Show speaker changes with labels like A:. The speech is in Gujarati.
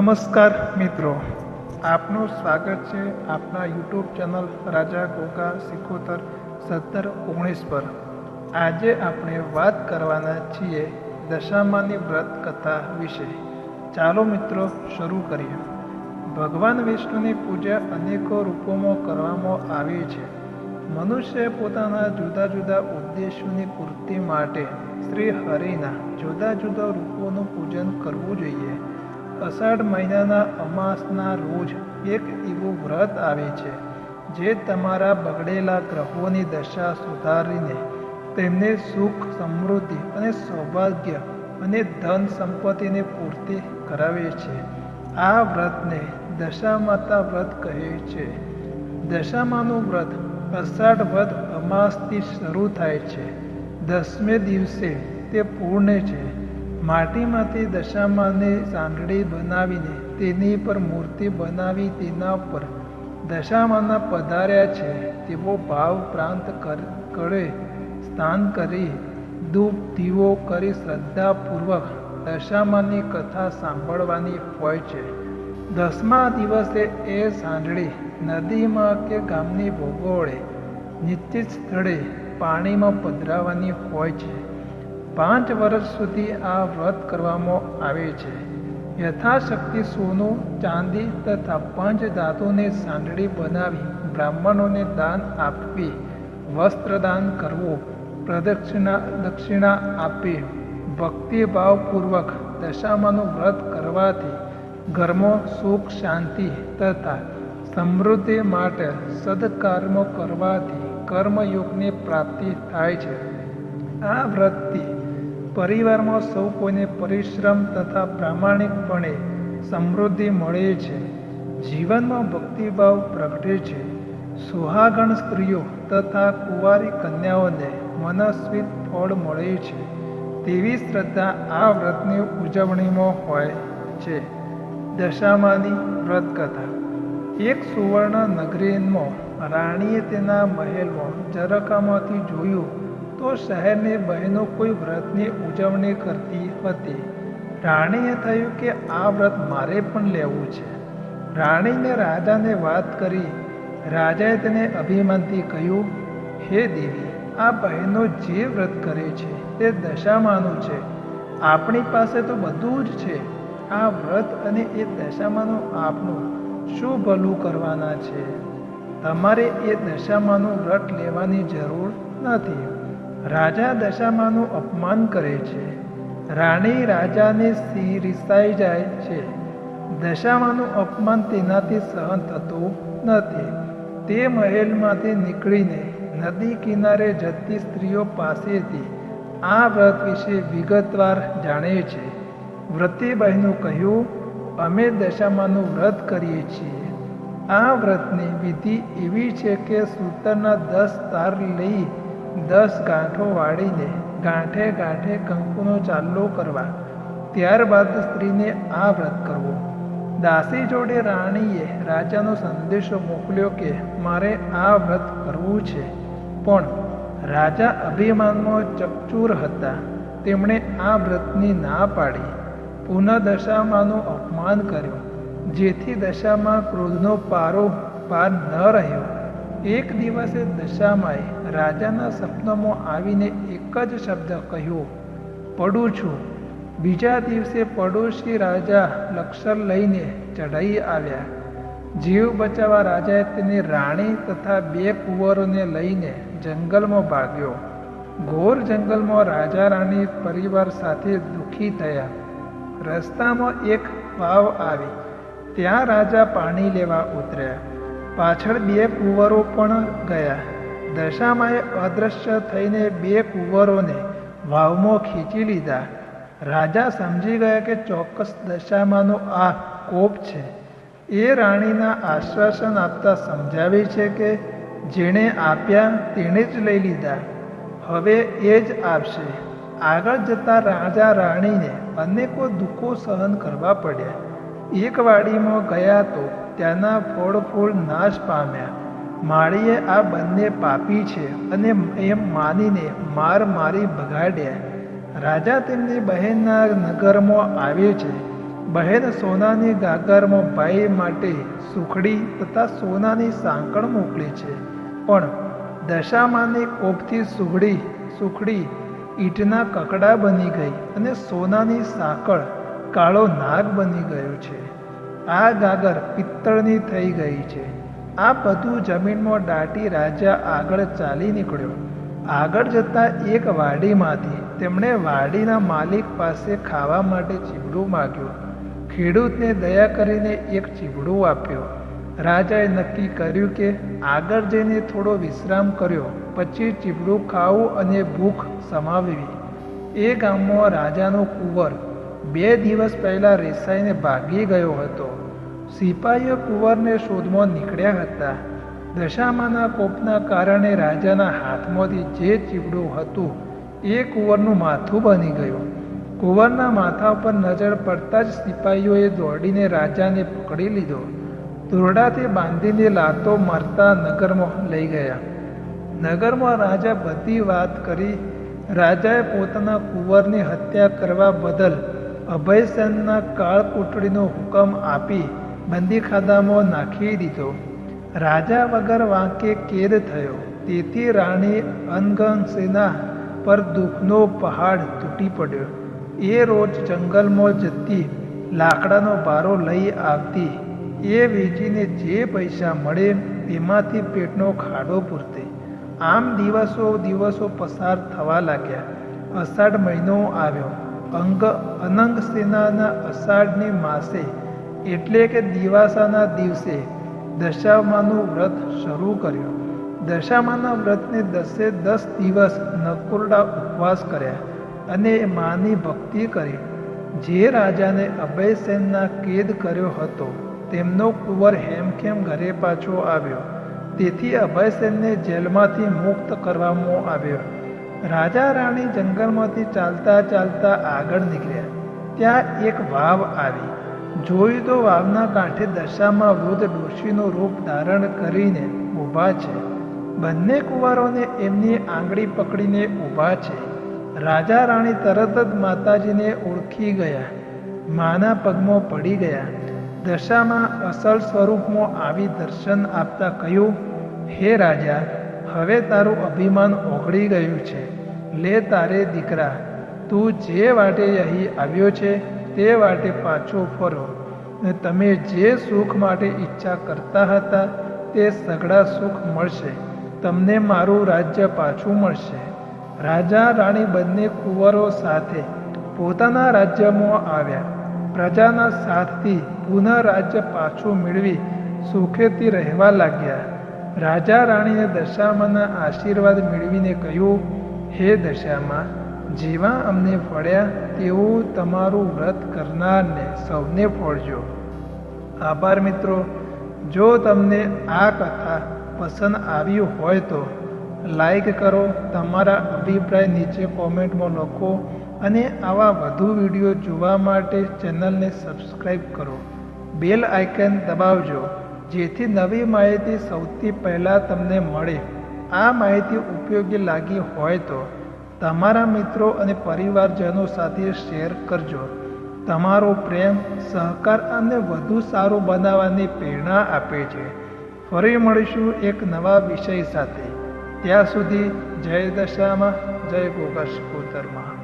A: નમસ્કાર મિત્રો, આપનું સ્વાગત છે આપના યુટ્યુબ ચેનલ રાજા ગોગા સિકોતર 1719 પર। આજે આપણે વાત કરવાના છીએ દશામાની વ્રત કથા વિશે। ચાલો મિત્રો શરૂ કરીએ। ભગવાન વિષ્ણુની પૂજા અનેકો રૂપોમાં કરવામાં આવે છે। મનુષ્ય પોતાના જુદા જુદા ઉદ્દેશોની પૂર્તિ માટે શ્રી હરિના જુદા જુદા રૂપોનું પૂજન કરવું જોઈએ। અષાઢ મહિનાના અમાસના રોજ એક એવું વ્રત આવે છે જે તમારા બગડેલા ગ્રહોની દશા સુધારીને તેમને સુખ, સમૃદ્ધિ અને સૌભાગ્ય અને ધન સંપત્તિની પૂર્તિ કરાવે છે। આ વ્રતને દશામાતા વ્રત કહે છે। દશામાનું વ્રત અષાઢ વદ અમાસથી શરૂ થાય છે। 10મે દિવસે તે પૂર્ણ છે। માટીમાંથી દશામાની સાંકળી બનાવીને તેની પર મૂર્તિ બનાવી તેના પર દશામાના પધાર્યા છે તેવો ભાવ પ્રાંત કરે સ્નાન કરી ધૂપ દીવો કરી શ્રદ્ધાપૂર્વક દશામાની કથા સાંભળવાની હોય છે। 10મા દિવસે એ સાંજળી નદીમાં કે ગામની ભોગોળે નિશ્ચિત સ્થળે પાણીમાં પધરાવવાની હોય છે। 5 વર્ષ સુધી આ વ્રત કરવામાં આવે છે। યથાશક્તિ સોનું, ચાંદી તથા પંચ ધાતુની સાંકળી બનાવી બ્રાહ્મણોને દાન આપવી, વસ્ત્રદાન કરવું, દક્ષિણા આપી ભક્તિભાવપૂર્વક દશામાનું વ્રત કરવાથી ઘરમાં સુખ, શાંતિ તથા સમૃદ્ધિ માટે સદકર્મો કરવાથી કર્મયોગની પ્રાપ્તિ થાય છે। આ વ્રતથી પરિવારમાં સૌ કોઈને પરિશ્રમ તથા પ્રામાણિકપણે સમૃદ્ધિ મળે છે। જીવનમાં ભક્તિભાવ પ્રગટે છે। સુહાગણ સ્ત્રીઓ તથા કુંવારી કન્યાઓને મનસ્વી ફળ મળે છે તેવી શ્રદ્ધા આ વ્રતની ઉજવણીમાં હોય છે। દશામાની વ્રત કથા। એક સુવર્ણ નગરીમાં રાણીએ તેના મહેલમાં ઝરખામાંથી જોયું તો શહેરની બહેનો કોઈ વ્રતની ઉજવણી કરતી હતી। રાણીએ થયું કે આ વ્રત મારે પણ લેવું છે। રાણીને રાજાને વાત કરી। રાજાએ તેને અભિમાનથી કહ્યું, હે દેવી, આ બહેનો જે વ્રત કરે છે તે દશામાનું છે। આપણી પાસે તો બધું જ છે। આ વ્રત અને એ દશામાનું આપનું શું ભલું કરવાના છે? તમારે એ દશામાનું વ્રત લેવાની જરૂર નથી। રાજા દશામાનું અપમાન કરે છે। રાણી રાજાને રિસાઈ જાય છે। દશામાનું અપમાન તેનાથી સહન થતું નથી। તે મહેલમાંથી નીકળીને નદી કિનારે જતી સ્ત્રીઓ પાસેથી આ વ્રત વિશે વિગતવાર જાણે છે। વ્રતી બહેનો કહ્યું, અમે દશામાનું વ્રત કરીએ છીએ। આ વ્રતની વિધિ એવી છે કે સૂતરના 10 તાર લઈ 10 ગાંઠો વાળીને ગાંઠે ગાંઠે કંકુનો ચાલ્લો કરવા, ત્યારબાદ સ્ત્રીને આ વ્રત કરવું। દાસી જોડે રાણીએ રાજાનો સંદેશો મોકલ્યો કે મારે આ વ્રત કરવું છે, પણ રાજા અભિમાનમાં ચકચૂર હતા। તેમણે આ વ્રતની ના પાડી। પુનઃ દશામાનું અપમાન કર્યું, જેથી દશામાં ક્રોધનો પાર ન રહ્યો। એક દિવસે દશામાએ રાજાના સપનામાં આવીને એક જ શબ્દ કહ્યો, પડું છું। બીજા દિવસે પડોશી રાજા લશ્કર લઈને ચઢાઈ આવ્યા। જીવ બચાવવા રાજાએ તેની રાણી તથા 2 કુંવરોને લઈને જંગલમાં ભાગ્યો। ઘોર જંગલમાં રાજા રાણી પરિવાર સાથે દુઃખી થયા। રસ્તામાં એક વાવ આવી, ત્યાં રાજા પાણી લેવા ઉતર્યા। પાછળ 2 કુંવરો પણ ગયા। દશામાએ અદૃશ્ય થઈને 2 કુંવરોને વાવમાં ખીચી લીધા। રાજા સમજી ગયા કે ચોક્કસ દશામાનો આ કોપ છે। એ રાણીના આશ્વાસન આપતા સમજાવે છે કે જેણે આપ્યા તેણે જ લઈ લીધા, હવે એ જ આપશે। આગળ જતાં રાજા રાણીને અનેકો દુઃખો સહન કરવા પડ્યા। એક વાડીમાં ગયા તો ત્યાંના ફળ ફૂલ નાશ પામ્યા। માળીએ આ બંને પાપી છે અને એમ માનીને મારી ભગાડ્યા। રાજા તેમની બહેનના નગરમાં આવે છે। બહેન સોનાની ગાગરમાં ભાઈ માટે સુખડી તથા સોનાની સાંકળ મોકલી છે, પણ દશામાની કોપથી સુખડી ઈંટના કકડા બની ગઈ અને સોનાની સાંકળ કાળો નાગ બની ગયો છે. આ ગાગર પિત્તળની થઈ ગઈ છે. આ બધું જમીનમાં દાટી રાજા આગળ ચાલી નીકળ્યો. આગળ જતાં એક વાડીમાંથી તેમણે વાડીના માલિક પાસે ખાવા માટે ચીવડું માગ્યું. ખેડૂતને દયા કરીને એક ચીવડું આપ્યો. રાજાએ નક્કી કર્યું કે આગળ જઈને થોડો વિશ્રામ કર્યો પછી ચીવડું ખાવું અને ભૂખ સમાવવી. એ ગામમાં રાજાનો કુંવર 2 દિવસ પહેલાં રેસાઈને ભાગી ગયો હતો. સિપાહીઓ કુંવરને શોધમાં નીકળ્યા હતા. દશામાના કોપના કારણે રાજાના હાથમાંથી જે ચીવડું હતું એ કુંવરનું માથું બની ગયું. કુંવરના માથા પર નજર પડતા જ સિપાહીઓએ દોડીને રાજાને પકડી લીધો. દોરડાથી બાંધીને લાતો મારતા નગરમાં લઈ ગયા. નગરમાં રાજા બધી વાત કરી. રાજાએ પોતાના કુંવરની હત્યા કરવા બદલ અભયસેનના કાળકૂટડીનો હુકમ આપી બંદીખાનામાં નાખી દીધો. રાજા વગર વાંકે કેદ થયો. તેથી રાણી અનગસેના પર દુઃખનો પહાડ તૂટી પડ્યો. એ રોજ જંગલમાં જતી લાકડાનો ભારો લઈ આવતી. એ વેચીને જે પૈસા મળે એમાંથી પેટનો ખાડો પૂરતી. આમ દિવસો પસાર થવા લાગ્યા. અષાઢ મહિનો આવ્યો. અનંગસેનાના અષાઢની માસે એટલે કે દિવાસાના દિવસે દશામાનું વ્રત શરૂ કર્યું. દશામાના વ્રતને 10 દિવસ નકોરડા ઉપવાસ કર્યા અને માની ભક્તિ કરી. જે રાજાને અભયસેનના કેદ કર્યો હતો તેમનો કુંવર હેમખેમ ઘરે પાછો આવ્યો. તેથી અભયસેનને જેલમાંથી મુક્ત કરવામાં આવ્યો. રાજા રાણી જંગલમાંથી ચાલતા આગળ નીકળ્યા. ત્યાં એક વાવ આવી. જોયું તો વાવના કાંઠે દશામાં વૃદ્ધ ડોશીનું રૂપ ધારણ કરીને ઊભા છે. બંને કુંવરોને એમની આંગળી પકડીને ઊભા છે. રાજા રાણી તરત જ માતાજીને ઓળખી ગયા. માના પગમાં પડી ગયા. દશામાં અસલ સ્વરૂપમાં આવી દર્શન આપતા કહ્યું, હે રાજા, હવે તારું અભિમાન ઓગળી ગયું છે. લે તારે દીકરા, તું જે વાટે અહીં આવ્યો છે તે વાટે પાછો ફરો ને તમે જે સુખ માટે ઈચ્છા કરતા હતા તે સઘળા સુખ મળશે. તમને મારું રાજ્ય પાછું મળશે. રાજા રાણી બંને કુંવરો સાથે પોતાના રાજ્યમાં આવ્યા. પ્રજાના સાથથી પુનઃ રાજ્ય પાછું મેળવી સુખેથી રહેવા લાગ્યા. રાજા રાણીએ દશામાના આશીર્વાદ મેળવીને કહ્યું, હે દશામા, જેવા અમને ફળ્યા તેવું તમારું વ્રત કરનારને સૌને ફળજો. આભાર મિત્રો. જો તમને આ કથા પસંદ આવી હોય તો લાઈક કરો, તમારા અભિપ્રાય નીચે કોમેન્ટમાં લખો અને આવા વધુ વિડીયો જોવા માટે ચેનલને સબસ્ક્રાઈબ કરો. બેલ આઇકન દબાવજો જેથી નવી માહિતી સૌથી પહેલાં તમને મળે. આ માહિતી ઉપયોગી લાગી હોય તો તમારા મિત્રો અને પરિવારજનો સાથે શેર કરજો. તમારો પ્રેમ, સહકાર અને વધુ સારું બનાવવાની પ્રેરણા આપે છે. ફરી મળીશું એક નવા વિષય સાથે. ત્યાં સુધી જય દશામાં, જય ગોગા સિકોતરમાં.